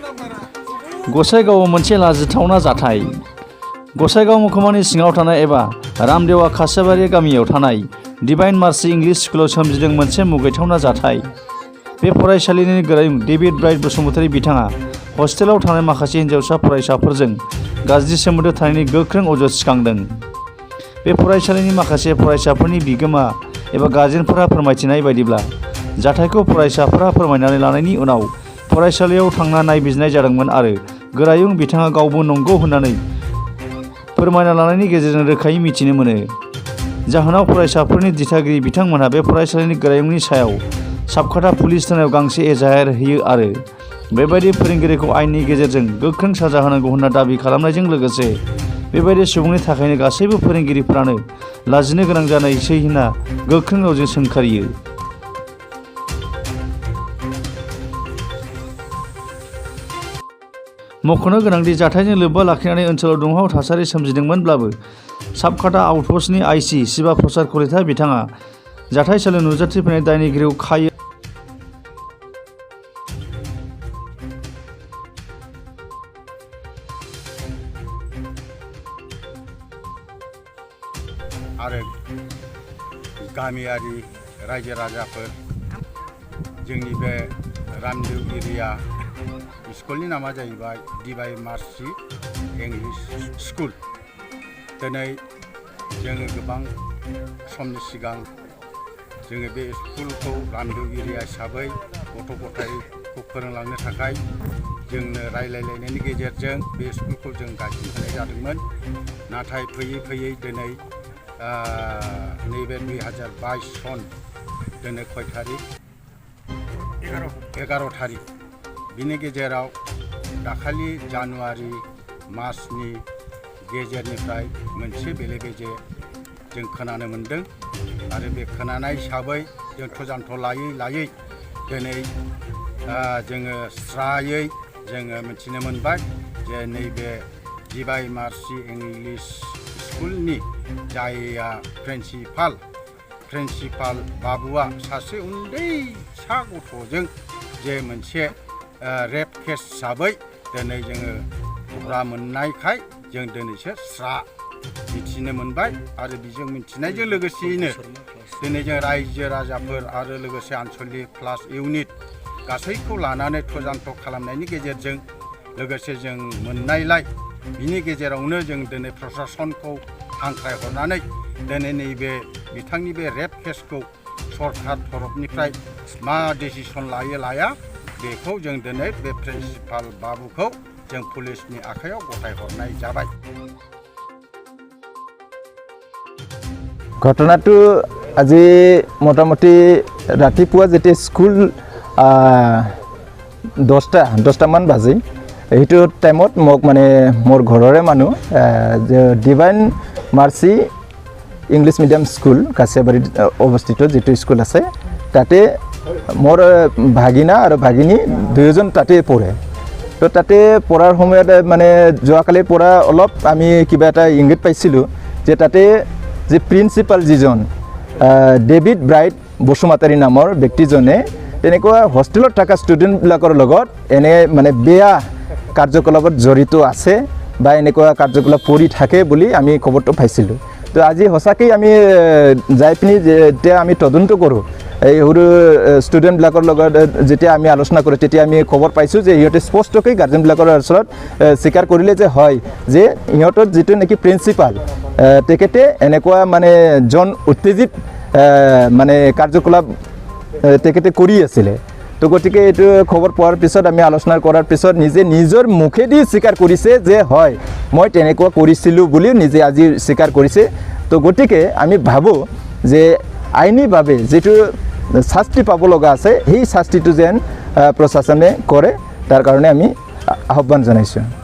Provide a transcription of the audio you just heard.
गसाइगावआव मोनसे लाजिथावना जाथाय। गसाइगाव महकुमानि सिङाव थानाय एबा रामदेवा खासेबारि गामियाव थानाय डिभाइन मार्सि इंलिश स्कुलाव सोमजिदों मोनसे मुगैथावना जाथाय। बे फरायसालिनि गोरायुं डेभिड ब्राइट बसुमतारी बिथाङा हस्टेलाव थानाय माखासे हिन्जावसा फरायसाफोरजों गाज्रि सोमोन्दो थानायनि गोख्रों अजद सिखांदों। बे फरायसालिनि माखासे फरायसाफोरनि बिगोमा एबा गार्जेनफोरा फोरमायथिनाय बायदिब्ला जाथायखौ फरायसाफोरा फोरमायनानै लानायनि उनाव फरायसालियाव थांना नायबिजिरनाय जादोंमोन आरो गोरायुं बिथाङा गावबो नंगौ होननानै फोरमायना लानायनि गेजेरजों रोखायै मिथिनो मोनो। जाहोनाव फरायसाफोरनि दिथागिरि बिथांमोनहा बे फरायसालिनि गोरायुंनि सायाव साबखाथा पुलिस थानायाव गांसे एजाहार होयो आरो बेबायदि फोरोंगिरिखौ आयेननि गेजेरजों गोख्रों साजा होनांगौ होनना दाबि खालामनायजों लोगोसे बेबायदि सुबुंनि थाखायनो गासैबो फोरोंगिरिफ्रानो लाजिनो गोनां जानायसै होनना गोख्रों रावजों सोंखारियो। मख'नो गोनांदि जाथायजों लोब्बा लाखिनानै ओनसोलाव दुंहाव थासारि सोमजिदोंमोनब्लाबो साबखाथा आउटपस्टनि आइसि शिबा प्रसाद कलिता बिथाङा जाथायसालियाव नुजाथिफैनाय दायनिगिरिखौ खायो आरो गामियारि रायजो राजाफोर जोंनि बे रामदेव एरिया स्कुलनि नामा जाहैबाय डिभाइन मार्सि इंलिश स्कुल। दिनै जोङो गोबां समनि सिगां जोङो बे स्कुलखौ रामदेव एरिया हिसाबै गथ' गथायखौ फोरोंलांनो थाखाय जोंनो रायलायलायनायनि गेजेरजों बे स्कुलखौ जों गायसनहोनाय जादोंमोन। नाथाय फैयै फैयै दिनै नैबे 2022 सन दिनै खय थारिख 11 थारिख बिनि गेजेराव दाखालि जानुवारि मासनि गेजेरनिफ्राय मोनसे बेले बेजे जों खोनानो मोन्दों आरो बे खोनानाय हिसाबै जों थजान्थ लायै लायै दिनै जोङो स्रायै जोङो मिथिनो मोनबाय जे नैबे डिभाइन मार्सि इंलिश स्कुलनि जायआ प्रिन्सिपाल बाबुआ सासे उन्दैसा गथ'जों जे मोनसे रेप केस हिसाबै दिनै जोङो खबरा मोननायखाय जों दिनैसो स्रा मिथिनो मोनबाय आरो बेजों मिथिनायजों लोगोसेयैनो दिनै जों रायजो राजाफोर आरो लोगोसे आन्सलिक प्लास इउनिट गासैखौ लानानै थजान्थ खालामनायनि गेजेरजों लोगोसे जों मोननायलाय बिनि गेजेरावनो जों दिनै प्रसासनखौ हांख्रायहरनानै दिनै नैबे बिथांनि बे रेप केसखौ सरकार तरफनिफ्राय मा डिसिसन लायो लाया बेखौ जों दिनै बे प्रिन्सिपाल बाबुखौ जों पुलिसनि आखायाव गथायहरनाय जाबाय। घटनाটো আজি মোটামুটি ৰাতিপুৱা যেতিয়া স্কুল 10টামান বাজে সেইটো টাইমত মোক মানে মোৰ ঘৰৰে মানুহ ডিভাइन মাৰ্সি ইংলিছ মিডিয়াম স্কুল কাছেবাৰীত অৱস্থিত যেটো স্কুল আছে তাতে মোৰ ভাগিনা আৰু ভাগিনী দুয়োজন তাতে পঢ়ে। তো তাতে পঢ়াৰ সময়ত মানে যোৱাকালিৰ পৰা অলপ আমি কিবা এটা ইংগিত পাইছিলোঁ যে তাতে যে প্ৰিন্সিপাল যিজন ডেভিড ব্ৰাইট বসুমতাৰী নামৰ ব্যক্তিজনে তেনেকুৱা হোষ্টেলত থকা ষ্টুডেণ্টবিলাকৰ লগত এনে মানে বেয়া কাৰ্যকলাপত জড়িত আছে বা এনেকুৱা কাৰ্যকলাপ কৰি থাকে বুলি আমি খবৰটো পাইছিলোঁ। তো আজি সঁচাকৈ আমি যাই পিনি যেতিয়া আমি তদন্ত কৰোঁ এই সৰু ষ্টুডেণ্টবিলাকৰ লগত যেতিয়া আমি আলোচনা কৰোঁ তেতিয়া আমি খবৰ পাইছোঁ যে ইহঁতে স্পষ্টকৈ গাৰ্জেনবিলাকৰ ওচৰত স্বীকাৰ কৰিলে যে হয় যে ইহঁতৰ যিটো নেকি প্ৰিন্সিপাল তেখেতে এনেকুৱা মানে জন উত্তেজিত মানে কাৰ্যকলাপ তেখেতে কৰি আছিলে। তো গতিকে এইটো খবৰ পোৱাৰ পিছত আমি আলোচনা কৰাৰ পিছত নিজে নিজৰ মুখেদি স্বীকাৰ কৰিছে যে হয় মই তেনেকুৱা কৰিছিলোঁ বুলিও নিজে আজি স্বীকাৰ কৰিছে। তো গতিকে আমি ভাবোঁ যে আইনীভাৱে যিটো শাস্তি পাব লগা আছে সেই শাস্তিটো যেন প্ৰশাসনে কৰে তাৰ কাৰণে আমি আহ্বান জনাইছোঁ।